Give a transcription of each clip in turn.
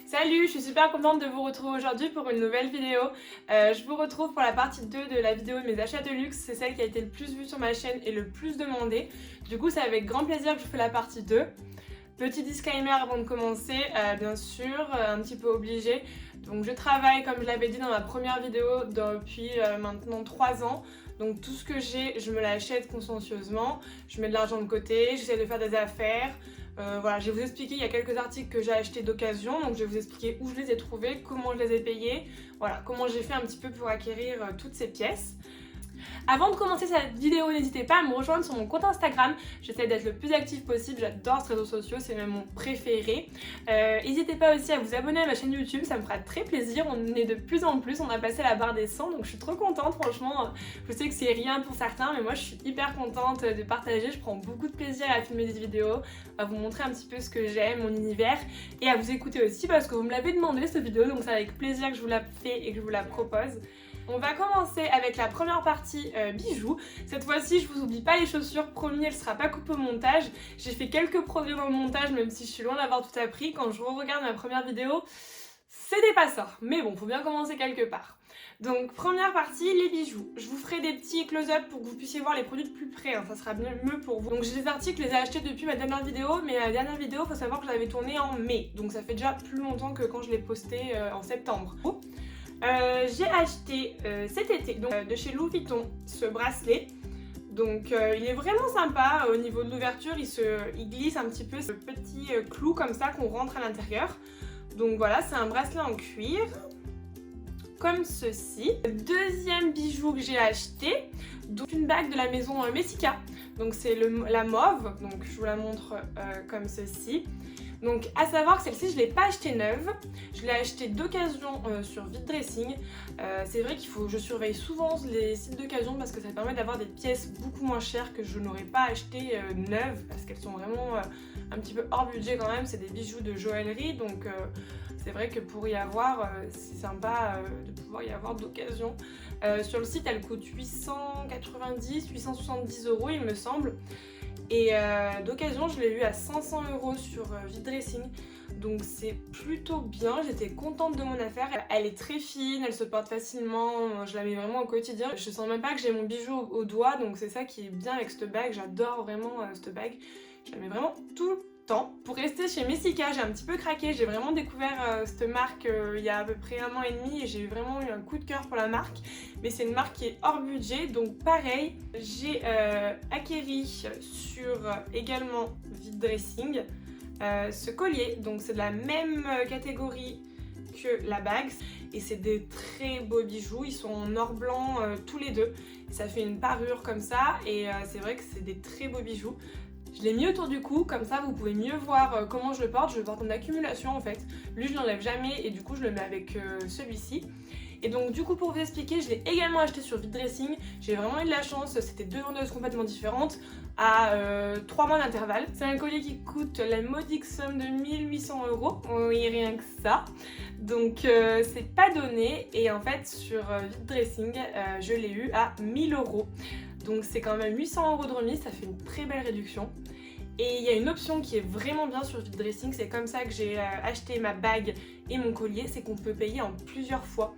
Salut, je suis super contente de vous retrouver aujourd'hui pour une nouvelle vidéo. Je vous retrouve pour la partie 2 de la vidéo de mes achats de luxe. C'est celle qui a été le plus vue sur ma chaîne et le plus demandée. Du coup, c'est avec grand plaisir que je fais la partie 2. Petit disclaimer avant de commencer, bien sûr, un petit peu obligé. Donc je travaille, comme je l'avais dit dans ma première vidéo, depuis maintenant 3 ans. Donc tout ce que j'ai, je me l'achète consciencieusement. Je mets de l'argent de côté, j'essaie de faire des affaires. Voilà, je vais vous expliquer, il y a quelques articles que j'ai achetés d'occasion, donc je vais vous expliquer où je les ai trouvés, comment je les ai payés, voilà, comment j'ai fait un petit peu pour acquérir toutes ces pièces. Avant de commencer cette vidéo, n'hésitez pas à me rejoindre sur mon compte Instagram. J'essaie d'être le plus active possible, j'adore ces réseaux sociaux, c'est même mon préféré. N'hésitez pas aussi à vous abonner à ma chaîne YouTube, ça me fera très plaisir. On est de plus en plus, on a passé la barre des 100, donc je suis trop contente, franchement. Je sais que c'est rien pour certains, mais moi je suis hyper contente de partager. Je prends beaucoup de plaisir à filmer des vidéos, à vous montrer un petit peu ce que j'aime, mon univers, et à vous écouter aussi parce que vous me l'avez demandé cette vidéo, donc c'est avec plaisir que je vous la fais et que je vous la propose. On va commencer avec la première partie bijoux. Cette fois-ci, je vous oublie pas les chaussures, promis, elle sera pas coupée au montage. J'ai fait quelques progrès dans le montage, même si je suis loin d'avoir tout appris. Quand je regarde ma première vidéo, c'était pas ça. Mais bon, faut bien commencer quelque part. Donc, première partie, les bijoux. Je vous ferai des petits close-up pour que vous puissiez voir les produits de plus près, hein, ça sera mieux pour vous. Donc, j'ai des articles, je les ai achetés depuis ma dernière vidéo, mais la dernière vidéo, faut savoir que je l'avais tournée en mai. Donc, ça fait déjà plus longtemps que quand je l'ai postée en septembre. J'ai acheté cet été donc, de chez Louis Vuitton ce bracelet. Donc il est vraiment sympa au niveau de l'ouverture, il glisse un petit peu ce petit clou comme ça qu'on rentre à l'intérieur. Donc voilà, c'est un bracelet en cuir comme ceci. Deuxième bijou que j'ai acheté, donc une bague de la maison Messika. Donc c'est la mauve, donc je vous la montre comme ceci. Donc à savoir que celle-ci je ne l'ai pas achetée neuve, je l'ai achetée d'occasion sur Vide Dressing. C'est vrai je surveille souvent les sites d'occasion parce que ça permet d'avoir des pièces beaucoup moins chères que je n'aurais pas achetées neuves parce qu'elles sont vraiment un petit peu hors budget quand même. C'est des bijoux de joaillerie, donc c'est vrai que pour y avoir, c'est sympa de pouvoir y avoir d'occasion. Sur le site elle coûte 870 € il me semble. Et d'occasion, je l'ai eu à 500 € sur Vide Dressing. Donc c'est plutôt bien, j'étais contente de mon affaire. Elle est très fine, elle se porte facilement, je la mets vraiment au quotidien. Je sens même pas que j'ai mon bijou au doigt, donc c'est ça qui est bien avec cette bague. J'adore vraiment cette bague. Je la mets vraiment tout le temps. Pour rester chez Messika, j'ai un petit peu craqué. J'ai vraiment découvert cette marque il y a à peu près 1 an et demi et j'ai vraiment eu un coup de cœur pour la marque. Mais c'est une marque qui est hors budget, donc pareil, j'ai acquéri sur également Vide Dressing ce collier. Donc c'est de la même catégorie que la bague et c'est des très beaux bijoux. Ils sont en or blanc tous les deux. Ça fait une parure comme ça et c'est vrai que c'est des très beaux bijoux. Je l'ai mis autour du cou, comme ça vous pouvez mieux voir comment je le porte. Je le porte en accumulation en fait. Lui je l'enlève jamais et du coup je le mets avec celui-ci. Et donc du coup pour vous expliquer, je l'ai également acheté sur Vide Dressing. J'ai vraiment eu de la chance, c'était 2 vendeuses complètement différentes à 3 mois d'intervalle. C'est un collier qui coûte la modique somme de 1800 €, oui rien que ça. Donc c'est pas donné et en fait sur Vide Dressing je l'ai eu à 1000 €. Donc c'est quand même 800 € de remise, ça fait une très belle réduction. Et il y a une option qui est vraiment bien sur Vide Dressing, c'est comme ça que j'ai acheté ma bague et mon collier, c'est qu'on peut payer en plusieurs fois.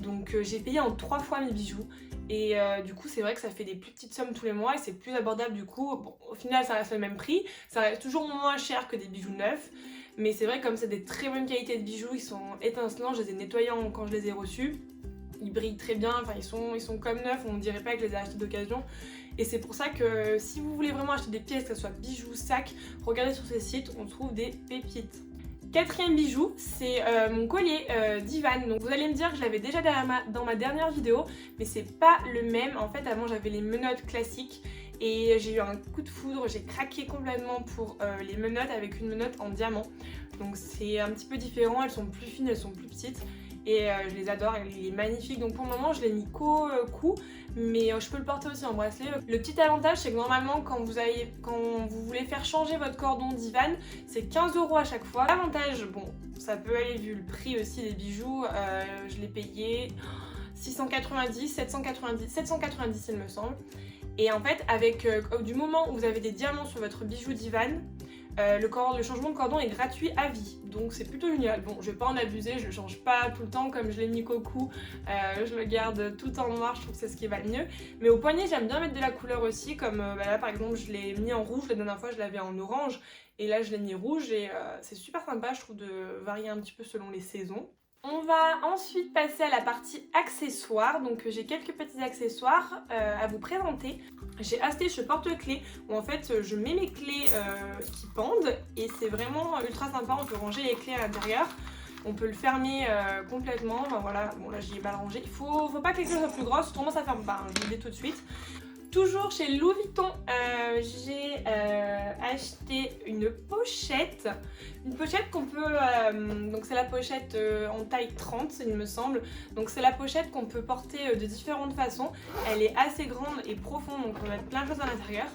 Donc j'ai payé en 3 fois mes bijoux et du coup c'est vrai que ça fait des plus petites sommes tous les mois et c'est plus abordable du coup. Bon, au final ça reste le même prix, ça reste toujours moins cher que des bijoux neufs. Mais c'est vrai que comme c'est des très bonnes qualités de bijoux, ils sont étincelants, je les ai nettoyés quand je les ai reçus. Ils brillent très bien, enfin ils sont comme neufs, on dirait pas que je les ai achetés d'occasion. Et c'est pour ça que si vous voulez vraiment acheter des pièces, que ce soit bijoux, sacs, regardez sur ces sites, on trouve des pépites. Quatrième bijou, c'est mon collier d'Ivan. Donc vous allez me dire que je l'avais déjà dans ma dernière vidéo, mais c'est pas le même. En fait avant j'avais les menottes classiques et j'ai eu un coup de foudre, j'ai craqué complètement pour les menottes avec une menotte en diamant. Donc c'est un petit peu différent, elles sont plus fines, elles sont plus petites. Et je les adore, il est magnifique. Donc pour le moment je l'ai mis qu'au cou, mais je peux le porter aussi en bracelet. Le petit avantage c'est que normalement quand vous voulez faire changer votre cordon d'Ivan, c'est 15 € à chaque fois. L'avantage, bon ça peut aller vu le prix aussi des bijoux, je l'ai payé 690, 790 il me semble. Et en fait avec du moment où vous avez des diamants sur votre bijou d'Ivan, le changement de cordon est gratuit à vie, donc c'est plutôt génial. Bon, je vais pas en abuser, je le change pas tout le temps comme je l'ai mis qu'au cou, je le garde tout en noir, je trouve que c'est ce qui va le mieux. Mais au poignet, j'aime bien mettre de la couleur aussi, comme là par exemple je l'ai mis en rouge, la dernière fois je l'avais en orange, et là je l'ai mis rouge, et c'est super sympa, je trouve, de varier un petit peu selon les saisons. On va ensuite passer à la partie accessoires, donc j'ai quelques petits accessoires à vous présenter. J'ai acheté ce porte-clés où en fait je mets mes clés qui pendent et c'est vraiment ultra sympa, on peut ranger les clés à l'intérieur. On peut le fermer complètement, enfin voilà, bon là j'y ai mal rangé. Faut pas que les clés soient plus grosses, autrement ça ferme pas, hein, je vous le dis tout de suite. Toujours chez Louis Vuitton, j'ai acheté une pochette qu'on peut, donc c'est la pochette en taille 30 il me semble, donc c'est la pochette qu'on peut porter de différentes façons, elle est assez grande et profonde donc on peut mettre plein de choses à l'intérieur,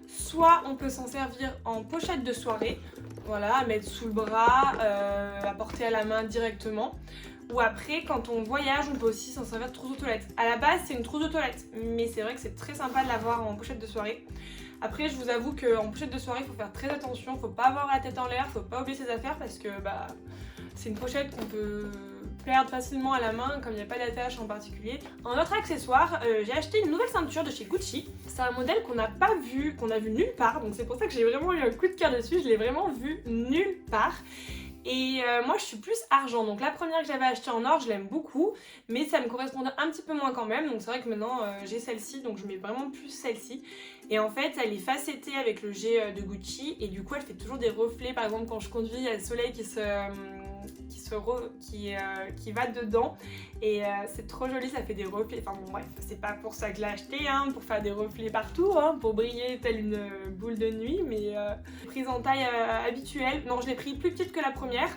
soit on peut s'en servir en pochette de soirée, voilà, à mettre sous le bras, à porter à la main directement. Ou après, quand on voyage, on peut aussi s'en servir de trousse de toilette. À la base, c'est une trousse de toilette, mais c'est vrai que c'est très sympa de l'avoir en pochette de soirée. Après, je vous avoue qu'en pochette de soirée, il faut faire très attention, faut pas avoir la tête en l'air, faut pas oublier ses affaires parce que c'est une pochette qu'on peut perdre facilement à la main comme il n'y a pas d'attache en particulier. En autre accessoire, j'ai acheté une nouvelle ceinture de chez Gucci. C'est un modèle qu'on n'a pas vu, qu'on a vu nulle part, donc c'est pour ça que j'ai vraiment eu un coup de cœur dessus, je l'ai vraiment vu nulle part. Et moi je suis plus argent, donc la première que j'avais achetée en or je l'aime beaucoup, mais ça me correspondait un petit peu moins quand même, donc c'est vrai que maintenant j'ai celle-ci, donc je mets vraiment plus celle-ci. Et en fait elle est facettée avec le G de Gucci et du coup elle fait toujours des reflets, par exemple quand je conduis il y a le soleil qui va dedans et c'est trop joli, ça fait des reflets, enfin bon bref, c'est pas pour ça que je l'ai acheté, hein, pour faire des reflets partout, hein, pour briller telle une boule de nuit, mais prise en taille habituelle. Non, je l'ai pris plus petite que la première,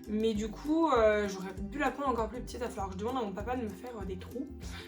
mais du coup j'aurais dû la prendre encore plus petite, il va falloir que je demande à mon papa de me faire des trous.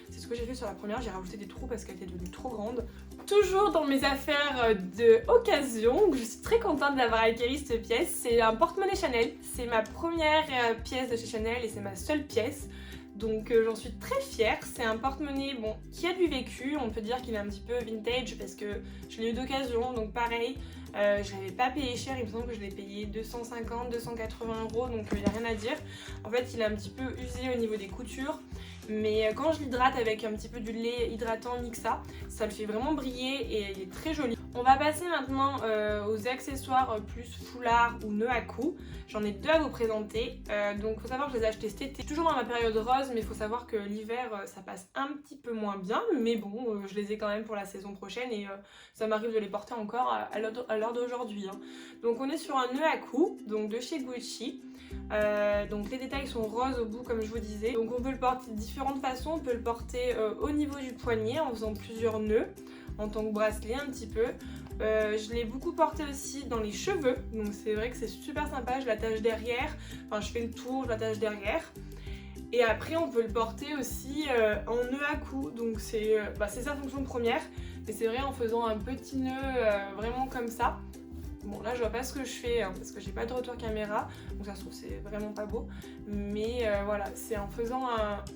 C'est ce que j'ai fait sur la première, j'ai rajouté des trous parce qu'elle était devenue trop grande. Toujours dans mes affaires de occasion, je suis très contente d'avoir acquis cette pièce. C'est un porte-monnaie Chanel, c'est ma première pièce de chez Chanel et c'est ma seule pièce. Donc j'en suis très fière, c'est un porte-monnaie bon, qui a du vécu, on peut dire qu'il est un petit peu vintage parce que je l'ai eu d'occasion, donc pareil, je l'avais pas payé cher, il me semble que je l'ai payé 250, 280 €, donc il n'y a rien à dire. En fait il est un petit peu usé au niveau des coutures, mais quand je l'hydrate avec un petit peu du lait hydratant Mixa, ça le fait vraiment briller et il est très joli. On va passer maintenant aux accessoires plus foulard ou nœuds à cou. J'en ai deux à vous présenter, donc il faut savoir que je les ai achetés cet été. Toujours dans ma période rose, mais il faut savoir que l'hiver ça passe un petit peu moins bien, mais bon, je les ai quand même pour la saison prochaine et ça m'arrive de les porter encore à l'heure d'aujourd'hui. Hein. Donc on est sur un nœud à cou, donc de chez Gucci. Donc les détails sont roses au bout comme je vous disais. Donc on peut le porter de différentes façons, on peut le porter au niveau du poignet en faisant plusieurs nœuds en tant que bracelet un petit peu. Je l'ai beaucoup porté aussi dans les cheveux, donc c'est vrai que c'est super sympa, je l'attache derrière, enfin je fais le tour, je l'attache derrière. Et après on peut le porter aussi en nœud à cou, donc c'est sa fonction première, mais c'est vrai en faisant un petit nœud vraiment comme ça. Bon là je vois pas ce que je fais hein, parce que j'ai pas de retour caméra, donc ça se trouve c'est vraiment pas beau, mais voilà, c'est en faisant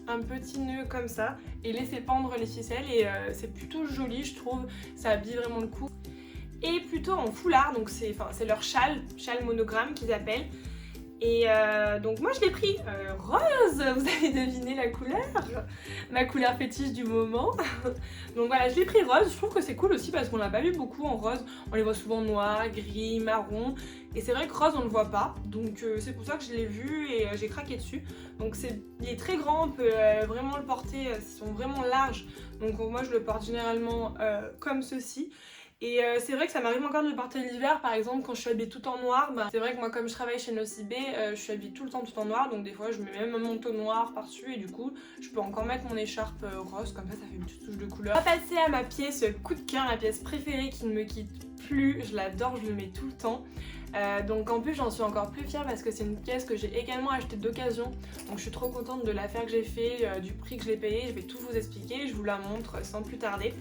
un petit nœud comme ça et laisser pendre les ficelles et c'est plutôt joli je trouve, ça habille vraiment le cou. Et plutôt en foulard, donc c'est leur châle monogramme qu'ils appellent. Et donc moi je l'ai pris rose, vous avez deviné la couleur, ma couleur fétiche du moment. Donc voilà, je l'ai pris rose, je trouve que c'est cool aussi parce qu'on l'a pas vu beaucoup en rose, on les voit souvent noir, gris, marron, et c'est vrai que rose on le voit pas, donc c'est pour ça que je l'ai vu et j'ai craqué dessus. Donc il est très grand, on peut vraiment le porter, ils sont vraiment larges, donc moi je le porte généralement comme ceci. Et c'est vrai que ça m'arrive encore de le porter l'hiver, par exemple quand je suis habillée tout en noir, c'est vrai que moi comme je travaille chez Nocibé, je suis habillée tout le temps tout en noir, donc des fois je mets même un manteau noir par dessus et du coup je peux encore mettre mon écharpe rose, comme ça fait une petite touche de couleur. On va passer à ma pièce coup de cœur, ma pièce préférée qui ne me quitte plus, je l'adore, je le mets tout le temps. Donc en plus j'en suis encore plus fière parce que c'est une pièce que j'ai également achetée d'occasion, donc je suis trop contente de l'affaire que j'ai fait, du prix que je l'ai payé, je vais tout vous expliquer, je vous la montre sans plus tarder.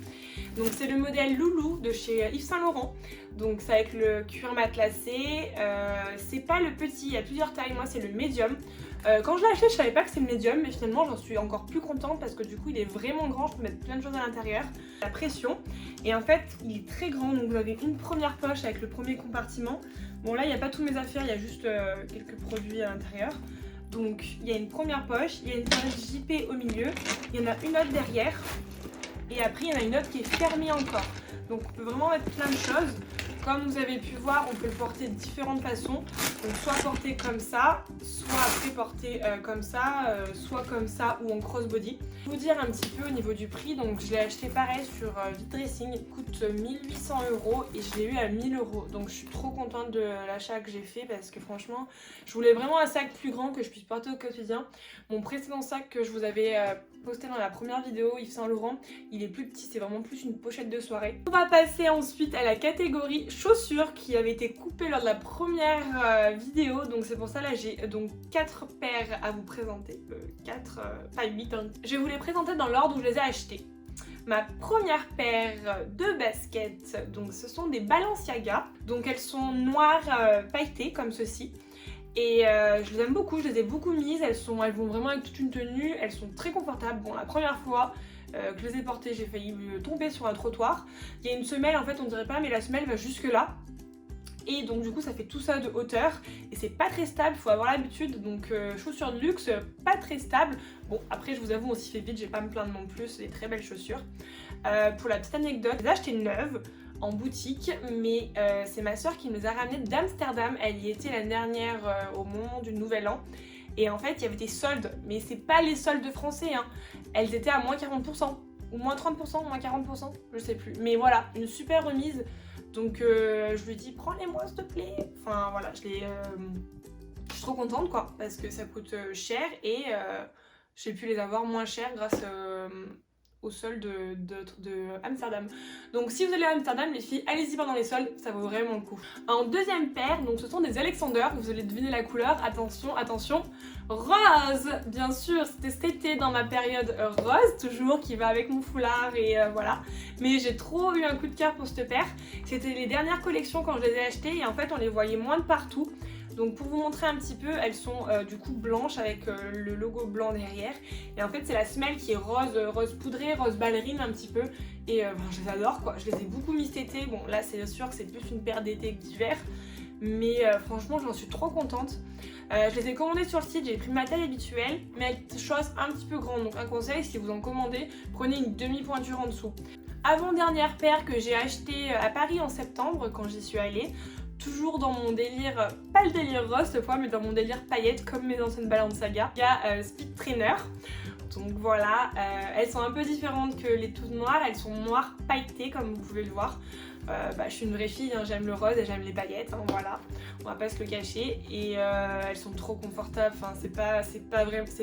Donc c'est le modèle Loulou de chez Yves Saint Laurent. Donc c'est avec le cuir matelassé, c'est pas le petit, il y a plusieurs tailles, moi c'est le médium. Quand je l'ai acheté je savais pas que c'est le médium, mais finalement j'en suis encore plus contente parce que du coup il est vraiment grand, je peux mettre plein de choses à l'intérieur. La pression, et en fait il est très grand, donc vous avez une première poche avec le premier compartiment. Bon là il n'y a pas toutes mes affaires, il y a juste quelques produits à l'intérieur. Donc il y a une première poche, il y a une poche JP au milieu, il y en a une autre derrière, et après il y en a une autre qui est fermée encore. Donc on peut vraiment mettre plein de choses. Comme vous avez pu voir, on peut le porter de différentes façons. Donc soit porter comme ça, soit après porter comme ça, soit comme ça ou en crossbody. Pour vous dire un petit peu au niveau du prix, donc je l'ai acheté pareil sur Vitdressing. Il coûte 1800 € et je l'ai eu à 1000 €. Donc je suis trop contente de l'achat que j'ai fait parce que franchement, je voulais vraiment un sac plus grand que je puisse porter au quotidien. Mon précédent sac que je vous avais posté dans la première vidéo, Yves Saint Laurent, il est plus petit, c'est vraiment plus une pochette de soirée. On va passer ensuite à la catégorie chaussures qui avait été coupée lors de la première vidéo, donc c'est pour ça là j'ai donc 4 paires à vous présenter, 4, pas 8 hein. Je vais vous les présenter dans l'ordre où je les ai achetées. Ma première paire de baskets, donc ce sont des Balenciaga, donc elles sont noires pailletées comme ceci. Et je les aime beaucoup, je les ai beaucoup mises, elles vont vraiment avec toute une tenue, elles sont très confortables. Bon, la première fois que je les ai portées, j'ai failli tomber sur un trottoir. Il y a une semelle, en fait on dirait pas, mais la semelle va jusque là. Et donc du coup ça fait tout ça de hauteur et c'est pas très stable, il faut avoir l'habitude. Donc chaussures de luxe, pas très stable. Bon après je vous avoue on s'y fait vite, j'ai pas à me plaindre non plus, c'est des très belles chaussures. Pour la petite anecdote, je les ai achetées neuves en boutique, mais c'est ma soeur qui me les a ramenées d'Amsterdam. Elle y était l'année dernière au moment du nouvel an. Et en fait il y avait des soldes, mais c'est pas les soldes français hein. Elles étaient à moins 40% ou moins 30%, moins 40%, je sais plus. Mais voilà, une super remise. Donc je lui ai dit prends-les-moi s'il te plaît. Enfin voilà, je suis trop contente quoi, parce que ça coûte cher et j'ai pu les avoir moins cher grâce au solde de Amsterdam. Donc si vous allez à Amsterdam les filles, allez-y pendant les soldes, ça vaut vraiment le coup. En deuxième paire, donc ce sont des Alexander, vous allez deviner la couleur, attention, attention, rose. Bien sûr, c'était cet été dans ma période rose, toujours, qui va avec mon foulard et voilà. Mais j'ai trop eu un coup de cœur pour cette paire. C'était les dernières collections quand je les ai achetées et en fait on les voyait moins de partout. Donc pour vous montrer un petit peu, elles sont du coup blanches avec le logo blanc derrière. Et en fait c'est la semelle qui est rose, rose poudré, rose ballerine un petit peu. Et je les adore quoi, je les ai beaucoup mis cet été. Bon là c'est sûr que c'est plus une paire d'été que d'hiver. Mais franchement j'en suis trop contente. Je les ai commandées sur le site, j'ai pris ma taille habituelle. Mais elles chose un petit peu grande. Donc un conseil, si vous en commandez, prenez une demi-pointure en dessous. Avant-dernière paire que j'ai achetée à Paris en septembre quand j'y suis allée. Toujours dans mon délire, pas le délire rose cette fois, mais dans mon délire paillettes comme mes anciennes Balenciaga. Il y a Speed Trainer. Donc voilà, elles sont un peu différentes que les toutes noires, elles sont noires pailletées comme vous pouvez le voir. Je suis une vraie fille, hein, j'aime le rose et j'aime les paillettes, hein, voilà, on va pas se le cacher. Et elles sont trop confortables, enfin c'est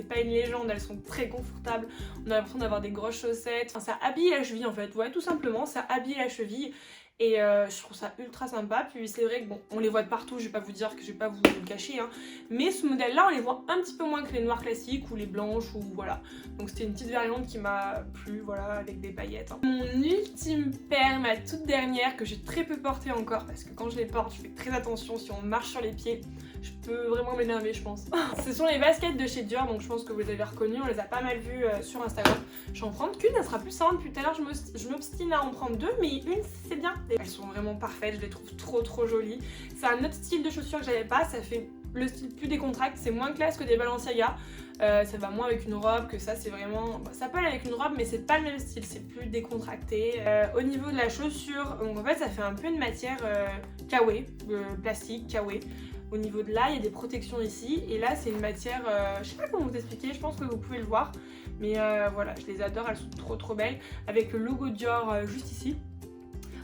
pas une légende, elles sont très confortables. On a l'impression d'avoir des grosses chaussettes, enfin, ça habille la cheville en fait, ouais tout simplement, ça habille la cheville. Et je trouve ça ultra sympa. Puis c'est vrai que bon, on les voit de partout, je vais pas vous dire que je vais pas vous le cacher hein. Mais ce modèle là on les voit un petit peu moins que les noirs classiques ou les blanches ou voilà. Donc c'était une petite variante qui m'a plu, voilà, avec des paillettes hein. Mon ultime paire, ma toute dernière que j'ai très peu portée encore parce que quand je les porte je fais très attention, si on marche sur les pieds je peux vraiment m'énerver je pense. Ce sont les baskets de chez Dior, donc je pense que vous les avez reconnues, on les a pas mal vues sur Instagram. Je vais en prendre qu'une, elle sera plus simple. Depuis tout à l'heure je m'obstine à en prendre deux, mais une c'est bien. Elles sont vraiment parfaites, je les trouve trop jolies. C'est un autre style de chaussures que j'avais pas, ça fait le style plus décontracté, c'est moins classe que des Balenciaga. Ça va moins avec une robe que ça, c'est vraiment... Bon, ça peut aller avec une robe mais c'est pas le même style, c'est plus décontracté. Au niveau de la chaussure, donc en fait ça fait un peu une matière kawé, plastique, kawé. Au niveau de là, il y a des protections ici et là c'est une matière, je sais pas comment vous expliquer, je pense que vous pouvez le voir. Mais voilà, je les adore, elles sont trop belles avec le logo Dior juste ici.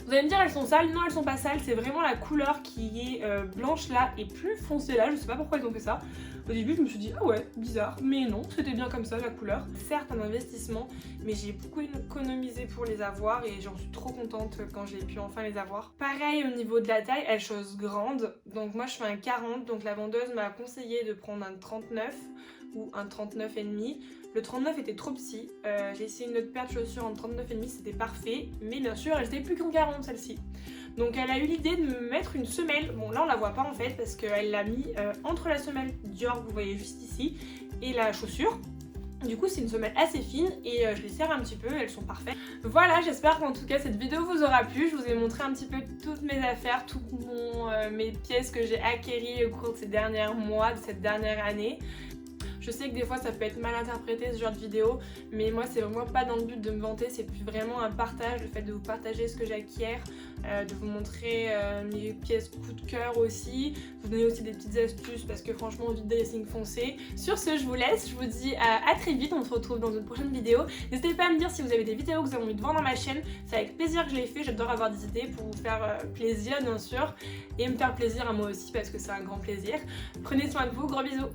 Vous allez me dire elles sont sales, non elles sont pas sales, c'est vraiment la couleur qui est blanche là et plus foncée là, je sais pas pourquoi ils ont fait ça. Au début je me suis dit ah ouais bizarre, mais non c'était bien comme ça la couleur. Certes un investissement mais j'ai beaucoup économisé pour les avoir et j'en suis trop contente quand j'ai pu enfin les avoir. Pareil au niveau de la taille, elle chose grande, donc moi je fais un 40, donc la vendeuse m'a conseillé de prendre un 39 ou un 39,5. Le 39 était trop petit, j'ai essayé une autre paire de chaussures en 39,5, c'était parfait, mais bien sûr elle était plus qu'en 40 celle-ci. Donc elle a eu l'idée de me mettre une semelle, bon là on la voit pas en fait parce qu'elle l'a mis entre la semelle Dior que vous voyez juste ici et la chaussure. Du coup c'est une semelle assez fine et je les serre un petit peu, elles sont parfaites. Voilà, j'espère qu'en tout cas cette vidéo vous aura plu. Je vous ai montré un petit peu toutes mes affaires, toutes mes pièces que j'ai acquéries au cours de ces derniers mois, de cette dernière année. Je sais que des fois ça peut être mal interprété ce genre de vidéo, mais moi c'est vraiment pas dans le but de me vanter, c'est plus vraiment un partage, le fait de vous partager ce que j'acquiers, de vous montrer mes pièces coup de cœur aussi, vous donner aussi des petites astuces parce que franchement vide dressing foncé. Sur ce je vous laisse, je vous dis à très vite, on se retrouve dans une prochaine vidéo. N'hésitez pas à me dire si vous avez des vidéos que vous avez envie de voir dans ma chaîne, c'est avec plaisir que je les fais, j'adore avoir des idées pour vous faire plaisir bien sûr, et me faire plaisir à moi aussi parce que c'est un grand plaisir. Prenez soin de vous, gros bisous.